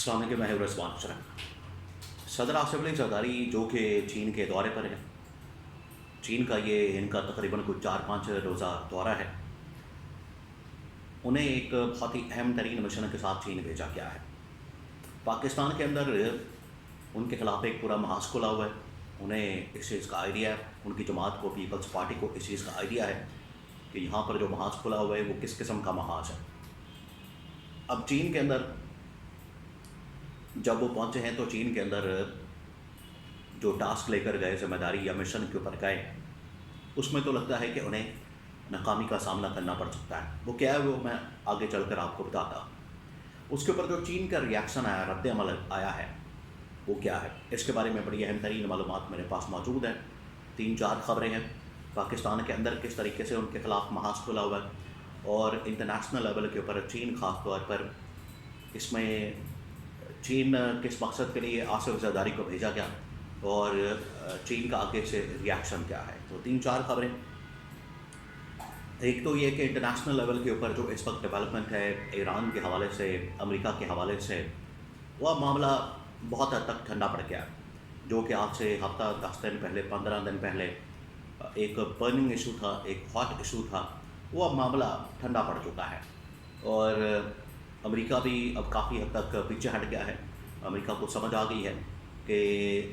السلام علیکم، میں رضوان اشرف۔ صدر آصف علی زرداری جو کہ چین کے دورے پر ہیں، چین کا یہ ان کا تقریباً کچھ 4-5 روزہ دورہ ہے، انہیں ایک بہت ہی اہم ترین مشن کے ساتھ چین بھیجا گیا ہے۔ پاکستان کے اندر ان کے خلاف ایک پورا محاذ کھلا ہوا ہے، انہیں اس چیز کا آئیڈیا ہے، ان کی جماعت کو، پیپلز پارٹی کو اس چیز کا آئیڈیا ہے کہ یہاں پر جو محاذ کھلا ہوا ہے وہ کس قسم کا محاذ ہے۔ اب چین کے اندر جب وہ پہنچے ہیں تو چین کے اندر جو ٹاسک لے کر گئے، ذمہ داری یا مشن کے اوپر گئے، اس میں تو لگتا ہے کہ انہیں ناکامی کا سامنا کرنا پڑ سکتا ہے۔ وہ کیا ہے وہ میں آگے چل کر آپ کو بتاتا ہوں۔ اس کے اوپر جو چین کا ریاکشن آیا، رد عمل آیا ہے، وہ کیا ہے، اس کے بارے میں بڑی اہم ترین معلومات میرے پاس موجود ہیں۔ 3-4 خبریں ہیں پاکستان کے اندر کس طریقے سے ان کے خلاف محاذ کھلا ہوا ہے، اور انٹرنیشنل لیول کے اوپر چین خاص طور پر اس میں چین کس مقصد کے لیے آصف زرداری کو بھیجا گیا اور چین کا آگے سے ریاکشن کیا ہے۔ تو 3-4 خبریں۔ ایک تو یہ کہ انٹرنیشنل لیول کے اوپر جو اس وقت ڈیولپمنٹ ہے ایران کے حوالے سے، امریکہ کے حوالے سے، وہ معاملہ بہت حد تک ٹھنڈا پڑ گیا، جو کہ آج سے ہفتہ 10 دن پہلے، 15 دن پہلے ایک برننگ ایشو تھا، ایک ہاٹ ایشو تھا، وہ اب معاملہ ٹھنڈا پڑ چکا ہے، اور امریکہ بھی اب کافی حد تک پیچھے ہٹ گیا ہے۔ امریکہ کو سمجھ آ گئی ہے کہ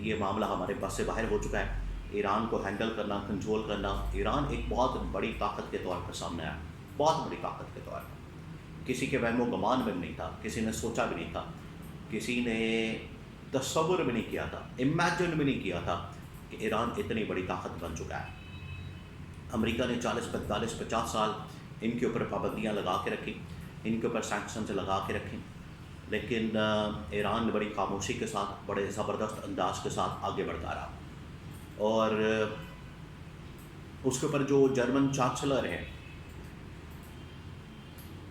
یہ معاملہ ہمارے بس سے باہر ہو چکا ہے۔ ایران کو ہینڈل کرنا، کنٹرول کرنا، ایران ایک بہت بڑی طاقت کے طور پر سامنے آیا، بہت بڑی طاقت کے طور پر۔ کسی کے وہم و گمان میں بھی نہیں تھا، کسی نے سوچا بھی نہیں تھا، کسی نے تصور بھی نہیں کیا تھا، امیجن بھی نہیں کیا تھا کہ ایران اتنی بڑی طاقت بن چکا ہے۔ امریکہ نے 40-45-50 سال ان کے اوپر پابندیاں لگا کے رکھی، ان کے اوپر سینکشنز لگا کے رکھی، لیکن ایران نے بڑی خاموشی کے ساتھ، بڑے زبردست انداز کے ساتھ آگے بڑھتا رہا۔ اور اس کے اوپر جو جرمن چانسلر ہیں،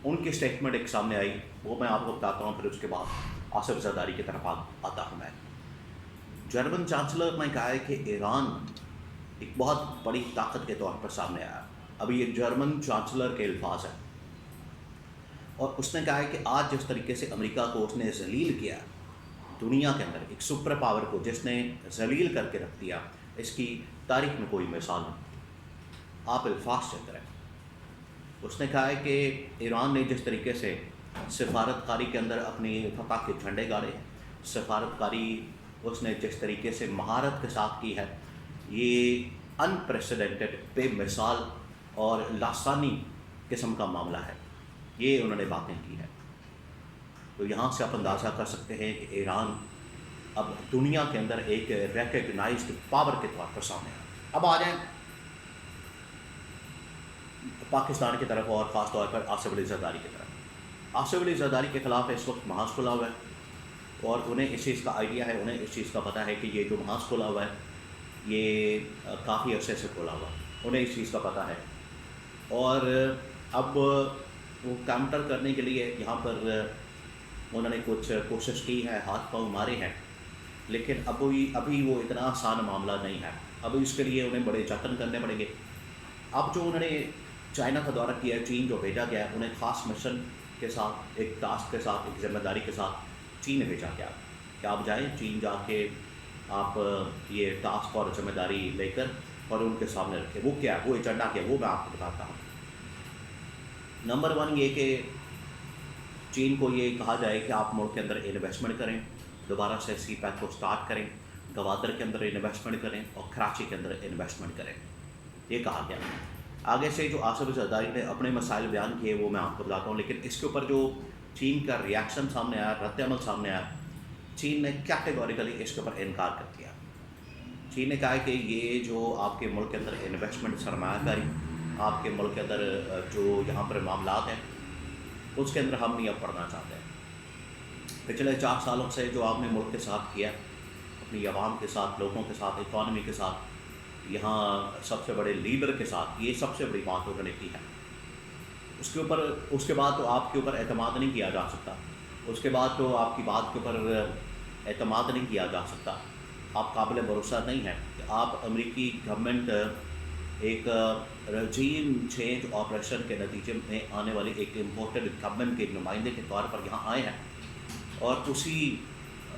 ان کی اسٹیٹمنٹ ایک سامنے آئی، وہ میں آپ کو بتاتا ہوں، پھر اس کے بعد آصف زرداری کی طرف آتا ہوں میں۔ جرمن چانسلر نے کہا ہے کہ ایران ایک بہت بڑی طاقت کے طور پر سامنے آیا۔ اب یہ جرمن چانسلر کے الفاظ ہیں، اور اس نے کہا ہے کہ آج جس طریقے سے امریکہ کو اس نے ذلیل کیا، دنیا کے اندر ایک سپر پاور کو جس نے ذلیل کر کے رکھ دیا، اس کی تاریخ میں کوئی مثال نہیں۔ آپ الفاظ چیک کریں۔ اس نے کہا ہے کہ ایران نے جس طریقے سے سفارتکاری کے اندر اپنی فتح کے جھنڈے گاڑے، سفارتکاری اس نے جس طریقے سے مہارت کے ساتھ کی ہے، یہ انپریسیڈنٹڈ، بے مثال اور لاسانی قسم کا معاملہ ہے، یہ انہوں نے باتیں کی ہیں۔ تو یہاں سے آپ اندازہ کر سکتے ہیں کہ ایران اب دنیا کے اندر ایک ریکگنائزڈ پاور کے طور پر سامنے آیا۔ اب آ جائیں پاکستان کی طرف، اور خاص طور پر آصف علی زرداری کی طرف۔ آصف علی زرداری کے خلاف اس وقت محاذ کھلا ہوا ہے، اور انہیں اس چیز کا آئیڈیا ہے، انہیں اس چیز کا پتہ ہے کہ یہ جو محاذ کھلا ہوا ہے یہ کافی عرصے سے کھلا ہوا ہے، انہیں اس چیز کا پتہ ہے، اور اب وہ کاؤنٹر کرنے کے لیے یہاں پر انہوں نے کچھ کوشش کی ہے، ہاتھ پاؤں مارے ہیں، لیکن ابھی وہ اتنا آسان معاملہ نہیں ہے، ابھی اس کے لیے انہیں بڑے جتن کرنے پڑیں گے۔ اب جو انہوں نے چائنا کا دورہ کیا ہے، چین جو بھیجا گیا ہے، انہیں خاص مشن کے ساتھ، ایک ٹاسک کے ساتھ، ایک ذمہ داری کے ساتھ چین بھیجا گیا کہ آپ جائیں چین، جا کے آپ یہ ٹاسک اور ذمہ داری لے کر اور ان کے سامنے رکھیں۔ وہ کیا ہے، وہ ایجنڈا کیا ہے، وہ میں آپ کو بتاتا ہوں۔ نمبر 1 یہ کہ چین کو یہ کہا جائے کہ آپ ملک کے اندر انویسٹمنٹ کریں، دوبارہ سے سی پیک کو سٹارٹ کریں، گوادر کے اندر انویسٹمنٹ کریں اور کراچی کے اندر انویسٹمنٹ کریں، یہ کہا گیا۔ آگے سے جو آصف زرداری نے اپنے مسائل بیان کیے وہ میں آپ کو بتاتا ہوں، لیکن اس کے اوپر جو چین کا ریاکشن سامنے آیا، رد عمل سامنے آیا، چین نے کیٹیگوریکلی اس کے اوپر انکار کر دیا۔ چین نے کہا ہے کہ یہ جو آپ کے ملک کے اندر انویسٹمنٹ، سرمایہ کاری، آپ کے ملک کے اندر جو یہاں پر معاملات ہیں، اس کے اندر ہم نہیں اب پڑھنا چاہتے ہیں۔ پچھلے 4 سالوں سے جو آپ نے ملک کے ساتھ کیا، اپنی عوام کے ساتھ، لوگوں کے ساتھ، اکانومی کے ساتھ، یہاں سب سے بڑے لیڈر کے ساتھ، یہ سب سے بڑی بات انہوں نے کی ہے۔ اس کے بعد تو آپ کے اوپر اعتماد نہیں کیا جا سکتا، اس کے بعد تو آپ کی بات کے اوپر اعتماد نہیں کیا جا سکتا، آپ قابل بھروسہ نہیں ہیں کہ آپ امریکی گورنمنٹ ایک رجیم چینج آپریشن کے نتیجے میں آنے والی ایک امپورٹڈ گورنمنٹ کے نمائندے کے طور پر یہاں آئے ہیں، اور اسی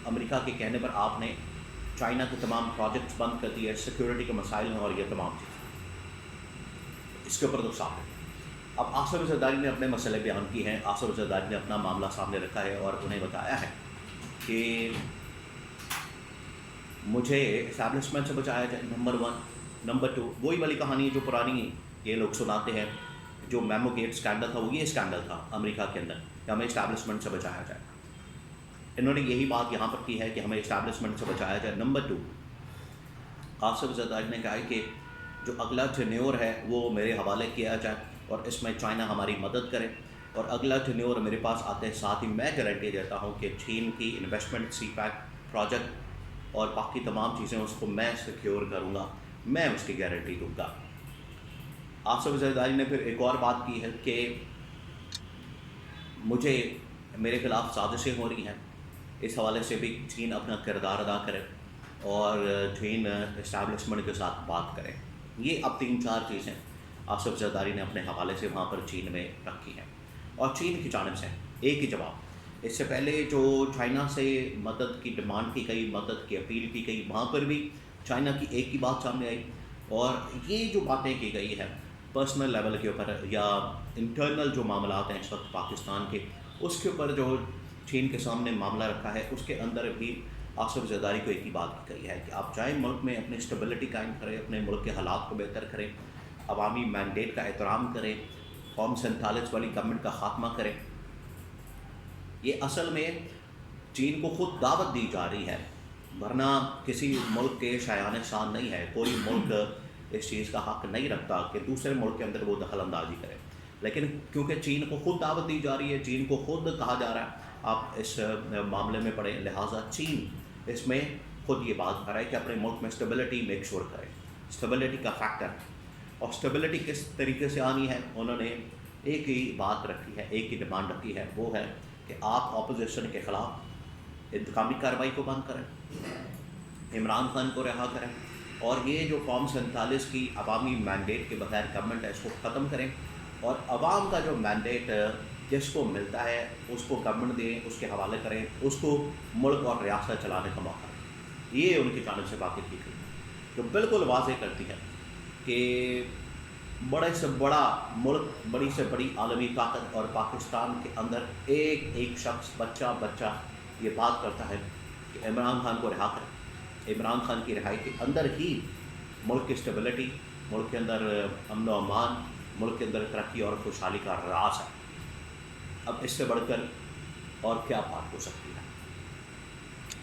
امریکہ کے کہنے پر آپ نے چائنا کے تمام پروجیکٹس بند کر دیے، سیکیورٹی کے مسائل ہیں اور یہ تمام چیزیں، اس کے اوپر تو صاف ہے۔ اب آصف زرداری نے اپنے مسئلے بیان کی ہیں، آصف زرداری نے اپنا معاملہ سامنے رکھا ہے اور انہیں بتایا ہے کہ مجھے اسٹیبلشمنٹ سے بچایا جائے، نمبر 1، نمبر 2 وہی والی کہانی جو پرانی یہ لوگ سناتے ہیں، جو میمو گیٹ اسکینڈل تھا وہ یہ اسکینڈل تھا امریکہ کے اندر کہ ہمیں اسٹیبلشمنٹ سے بچایا جائے۔ انہوں نے یہی بات یہاں پر کی ہے کہ ہمیں اسٹیبلشمنٹ سے بچایا جائے۔ نمبر 2، آصف زرداری نے کہا ہے کہ جو اگلا ٹینیور ہے وہ میرے حوالے کیا جائے اور اس میں چائنا ہماری مدد کرے، اور اگلا ٹینیور میرے پاس آتے ہیں ساتھ ہی میں گارنٹی دیتا ہوں کہ چین کی انویسٹمنٹ سی پیک پروجیکٹ اور باقی تمام چیزیں اس کو میں سیکیور کروں گا، میں اس کی گارنٹی دوں گا۔ آصف زرداری نے پھر ایک اور بات کی ہے کہ مجھے میرے خلاف سازشیں ہو رہی ہیں، اس حوالے سے بھی چین اپنا کردار ادا کرے اور چین اسٹیبلشمنٹ کے ساتھ بات کرے۔ یہ اب 3-4 چیزیں آصف زرداری نے اپنے حوالے سے وہاں پر چین میں رکھی ہیں، اور چین کی جانب سے ایک ہی جواب۔ اس سے پہلے جو چائنا سے مدد کی ڈیمانڈ کی گئی، مدد کی اپیل کی گئی، وہاں پر بھی چائنا کی ایک ہی بات سامنے آئی، اور یہ جو باتیں کی گئی ہے پرسنل لیول کے اوپر یا انٹرنل جو معاملات ہیں اس وقت پاکستان کے، اس کے اوپر جو چین کے سامنے معاملہ رکھا ہے اس کے اندر بھی آصف زرداری کو ایک ہی بات کی گئی ہے کہ آپ جائیں ملک میں اپنی اسٹیبلٹی قائم کریں، اپنے ملک کے حالات کو بہتر کریں، عوامی مینڈیٹ کا احترام کریں، قوم 47 والی گورنمنٹ کا خاتمہ کریں۔ یہ اصل میں چین کو خود دعوت دی جا رہی ہے، ورنہ کسی ملک کے شایان شان نہیں ہے، کوئی ملک اس چیز کا حق نہیں رکھتا کہ دوسرے ملک کے اندر وہ دخل اندازی کرے، لیکن کیونکہ چین کو خود دعوت دی جا رہی ہے، چین کو خود کہا جا رہا ہے آپ اس معاملے میں پڑھیں، لہٰذا چین اس میں خود یہ بات کر رہا ہے کہ اپنے ملک میں اسٹیبلٹی میک شور کرے، اسٹیبلٹی کا فیکٹر، اور اسٹیبلٹی کس طریقے سے آنی ہے، انہوں نے ایک ہی بات رکھی ہے، ایک ہی ڈیمانڈ رکھی ہے، وہ ہے کہ آپ اپوزیشن کے خلاف انتقامی کارروائی کو بند کریں، عمران خان کو رہا کریں، اور یہ جو قوم 47 کی عوامی مینڈیٹ کے بغیر گورنمنٹ ہے اس کو ختم کریں، اور عوام کا جو مینڈیٹ جس کو ملتا ہے اس کو گورنمنٹ دیں، اس کے حوالے کریں، اس کو ملک اور ریاست چلانے کا موقع دیں۔ یہ ان کی جانب سے باتیں کی گئی جو بالکل واضح کرتی ہے کہ بڑے سے بڑا ملک، بڑی سے بڑی عالمی طاقت، اور پاکستان کے اندر ایک ایک شخص بچہ یہ بات کرتا ہے کہ عمران خان کو رہا کریں۔ عمران خان کی رہائی کے اندر ہی ملک کی اسٹیبلٹی، ملک کے اندر امن و امان، ملک کے اندر ترقی اور خوشحالی کا راز ہے۔ اب اس سے بڑھ کر اور کیا بات ہو سکتی ہے؟